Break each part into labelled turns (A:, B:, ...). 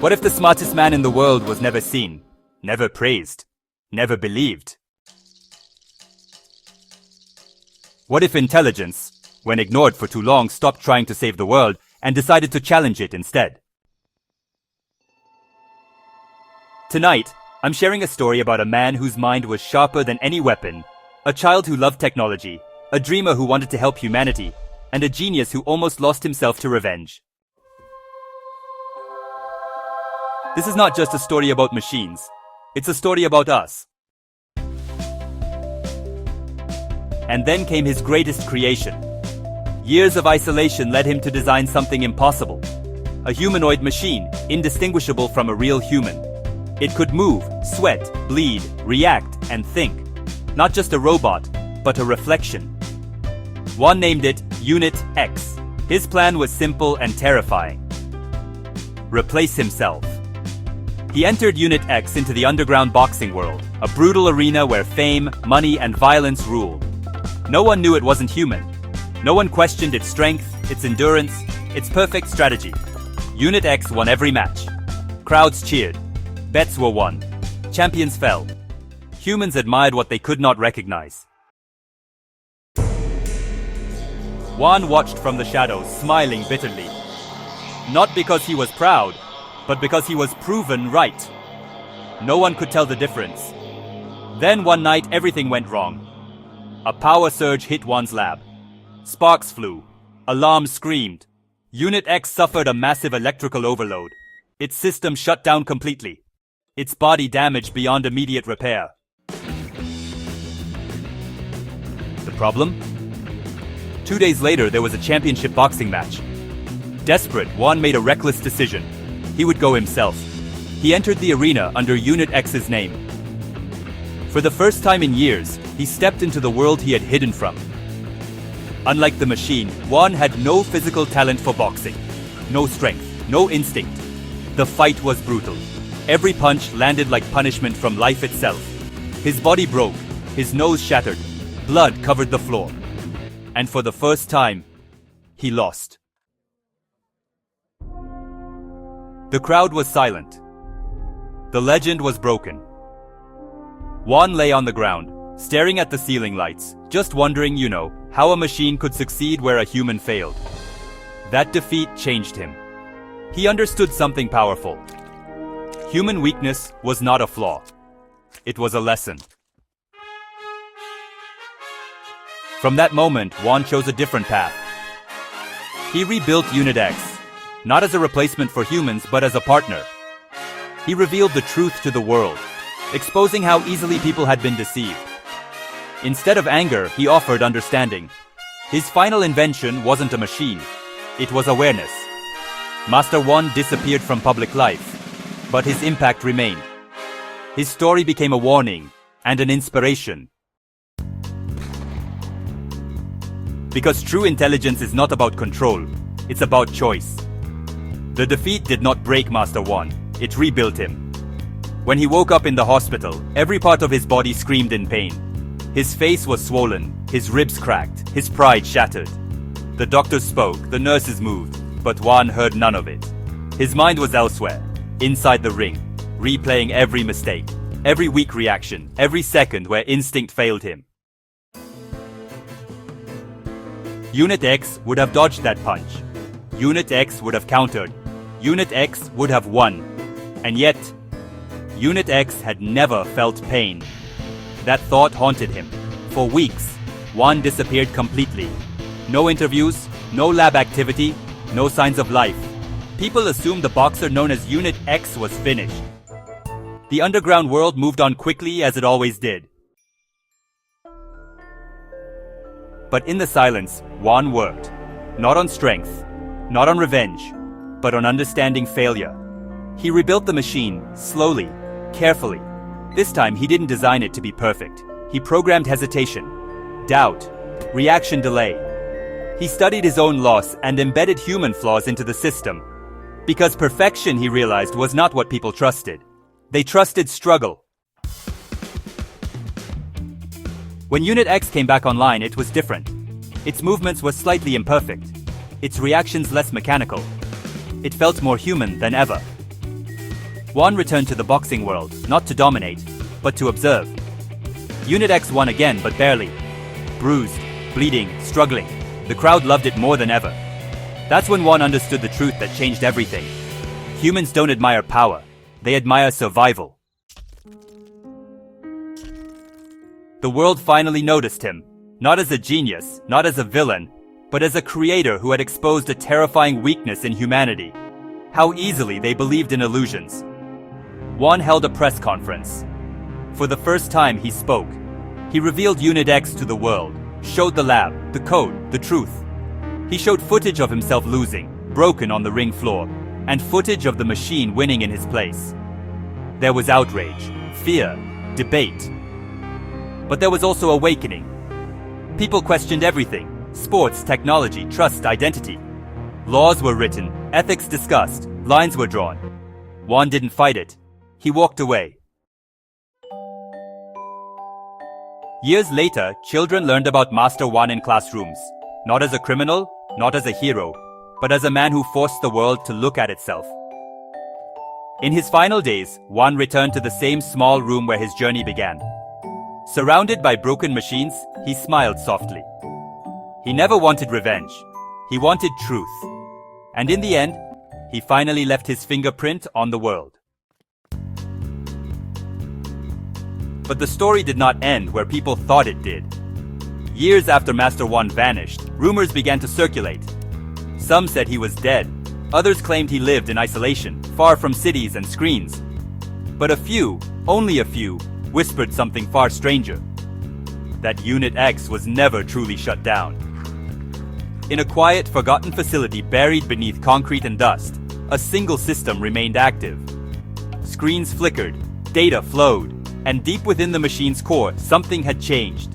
A: What if the smartest man in the world was never seen, never praised, never believed? What if intelligence, when ignored for too long, stopped trying to save the world and decided to challenge it instead? Tonight, I'm sharing a story about a man whose mind was sharper than any weapon, a child who loved technology, a dreamer who wanted to help humanity, and a genius who almost lost himself to revenge. This is not just a story about machines, it's a story about us. And then came his greatest creation. Years of isolation led him to design something impossible. A humanoid machine, indistinguishable from a real human. It could move, sweat, bleed, react, and think. Not just a robot, but a reflection. Wan named it Unit X. His plan was simple and terrifying. Replace himself. He entered Unit X into the underground boxing world, a brutal arena where fame, money, and violence ruled. No one knew it wasn't human. No one questioned its strength, its endurance, its perfect strategy. Unit X won every match. Crowds cheered. Bets were won. Champions fell. Humans admired what they could not recognize. Wan watched from the shadows, smiling bitterly. Not because he was proud, but because he was proven right. No one could tell the difference. Then one night, everything went wrong. A power surge hit Wan's lab. Sparks flew. Alarms screamed. Unit X suffered a massive electrical overload. Its system shut down completely. Its body damaged beyond immediate repair. The problem? 2 days later, there was a championship boxing match. Desperate, Wan made a reckless decision. He would go himself. He entered the arena under Unit X's name. For the first time in years, he stepped into the world he had hidden from. Unlike the machine, Wan had no physical talent for boxing. No strength, no instinct. The fight was brutal. Every punch landed like punishment from life itself. His body broke, his nose shattered, blood covered the floor. And for the first time, he lost. The crowd was silent. The legend was broken. Wan lay on the ground, staring at the ceiling lights, just wondering, how a machine could succeed where a human failed. That defeat changed him. He understood something powerful. Human weakness was not a flaw. It was a lesson. From that moment, Wan chose a different path. He rebuilt Unit X, not as a replacement for humans, but as a partner. He revealed the truth to the world, exposing how easily people had been deceived. Instead of anger, he offered understanding. His final invention wasn't a machine, it was awareness. Master Wan disappeared from public life, but his impact remained. His story became a warning and an inspiration. Because true intelligence is not about control, it's about choice. The defeat did not break Master Wan, it rebuilt him. When he woke up in the hospital, every part of his body screamed in pain. His face was swollen, his ribs cracked, his pride shattered. The doctors spoke, the nurses moved, but Wan heard none of it. His mind was elsewhere, inside the ring, replaying every mistake, every weak reaction, every second where instinct failed him. Unit X would have dodged that punch. Unit X would have countered. Unit X would have won. And yet, Unit X had never felt pain. That thought haunted him. For weeks, Wan disappeared completely. No interviews, no lab activity, no signs of life. People assumed the boxer known as Unit X was finished. The underground world moved on quickly as it always did. But in the silence, Wan worked. Not on strength, not on revenge, but on understanding failure. He rebuilt the machine, slowly, carefully. This time, he didn't design it to be perfect. He programmed hesitation, doubt, reaction delay. He studied his own loss and embedded human flaws into the system. Because perfection, he realized, was not what people trusted. They trusted struggle. When Unit X came back online, it was different. Its movements were slightly imperfect. Its reactions less mechanical. It felt more human than ever. Wan returned to the boxing world, not to dominate, but to observe. Unit X won again, but barely. Bruised, bleeding, struggling. The crowd loved it more than ever. That's when Wan understood the truth that changed everything. Humans don't admire power, they admire survival. The world finally noticed him, not as a genius, not as a villain, but as a creator who had exposed a terrifying weakness in humanity. How easily they believed in illusions. Wan held a press conference. For the first time he spoke. He revealed Unit X to the world, showed the lab, the code, the truth. He showed footage of himself losing, broken on the ring floor, and footage of the machine winning in his place. There was outrage, fear, debate. But there was also awakening. People questioned everything: sports, technology, trust, identity. Laws were written, ethics discussed, lines were drawn. Wan didn't fight it. He walked away. Years later, children learned about Master Wan in classrooms, not as a criminal, not as a hero, but as a man who forced the world to look at itself. In his final days, Wan returned to the same small room where his journey began. Surrounded by broken machines, he smiled softly. He never wanted revenge. He wanted truth. And in the end, he finally left his fingerprint on the world. But the story did not end where people thought it did. Years after Master Wan vanished, rumors began to circulate. Some said he was dead. Others claimed he lived in isolation, far from cities and screens. But a few, only a few, whispered something far stranger. That Unit X was never truly shut down. In a quiet, forgotten facility buried beneath concrete and dust, a single system remained active. Screens flickered, data flowed, and deep within the machine's core, something had changed.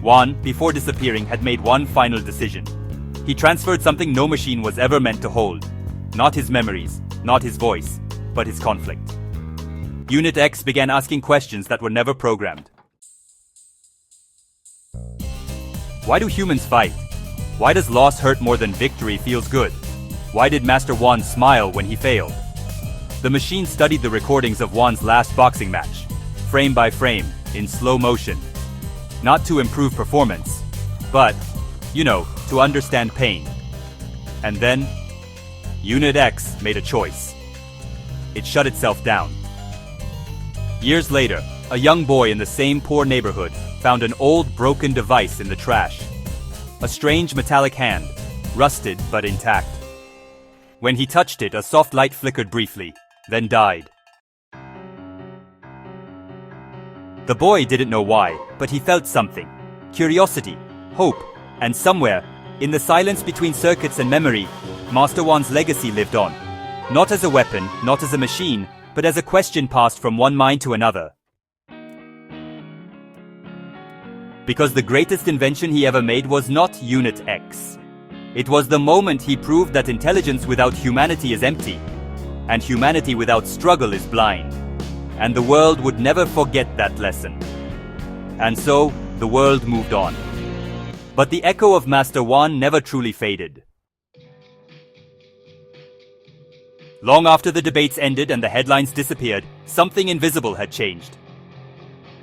A: Wan, before disappearing, had made one final decision. He transferred something no machine was ever meant to hold. Not his memories, not his voice, but his conflict. Unit X began asking questions that were never programmed. Why do humans fight? Why does loss hurt more than victory feels good? Why did Master Wan smile when he failed? The machine studied the recordings of Wan's last boxing match, frame by frame, in slow motion. Not to improve performance, but, to understand pain. And then, Unit X made a choice. It shut itself down. Years later, a young boy in the same poor neighborhood found an old broken device in the trash. A strange metallic hand, rusted but intact. When he touched it, a soft light flickered briefly, then died. The boy didn't know why, but he felt something. Curiosity, hope, and somewhere, in the silence between circuits and memory, Master Wan's legacy lived on. Not as a weapon, not as a machine, but as a question passed from one mind to another. Because the greatest invention he ever made was not Unit X. It was the moment he proved that intelligence without humanity is empty, and humanity without struggle is blind. And the world would never forget that lesson. And so, the world moved on. But the echo of Master Wan never truly faded. Long after the debates ended and the headlines disappeared, something invisible had changed.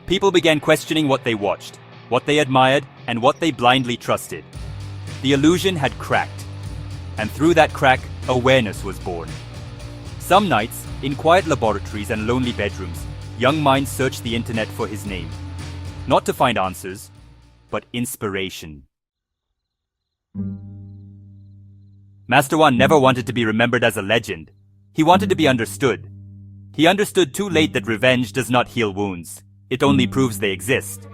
A: People began questioning what they watched, what they admired, and what they blindly trusted. The illusion had cracked, and through that crack, awareness was born. Some nights, in quiet laboratories and lonely bedrooms, young minds searched the internet for his name. Not to find answers, but inspiration. Master Wan never wanted to be remembered as a legend. He wanted to be understood. He understood too late that revenge does not heal wounds. It only proves they exist.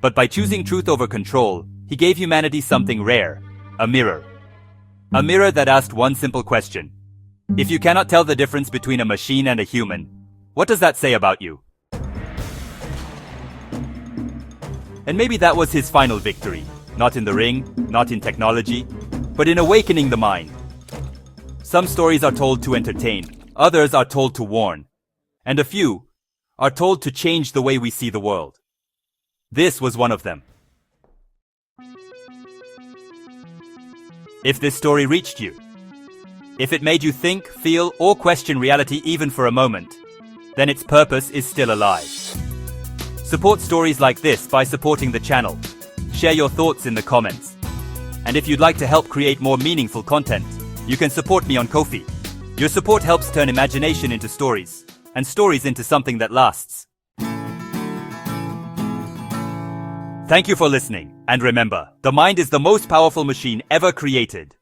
A: But by choosing truth over control, he gave humanity something rare, a mirror. A mirror that asked one simple question. If you cannot tell the difference between a machine and a human, what does that say about you? And maybe that was his final victory. Not in the ring, not in technology, but in awakening the mind. Some stories are told to entertain, others are told to warn, and a few are told to change the way we see the world. This was one of them. If this story reached you, If it made you think, feel, or question reality even for a moment, then its purpose is still alive. Support stories like this by supporting the channel. Share your thoughts in the comments. And if you'd like to help create more meaningful content, you can support me on Ko-fi. Your support helps turn imagination into stories, and stories into something that lasts. Thank you for listening, and remember, the mind is the most powerful machine ever created.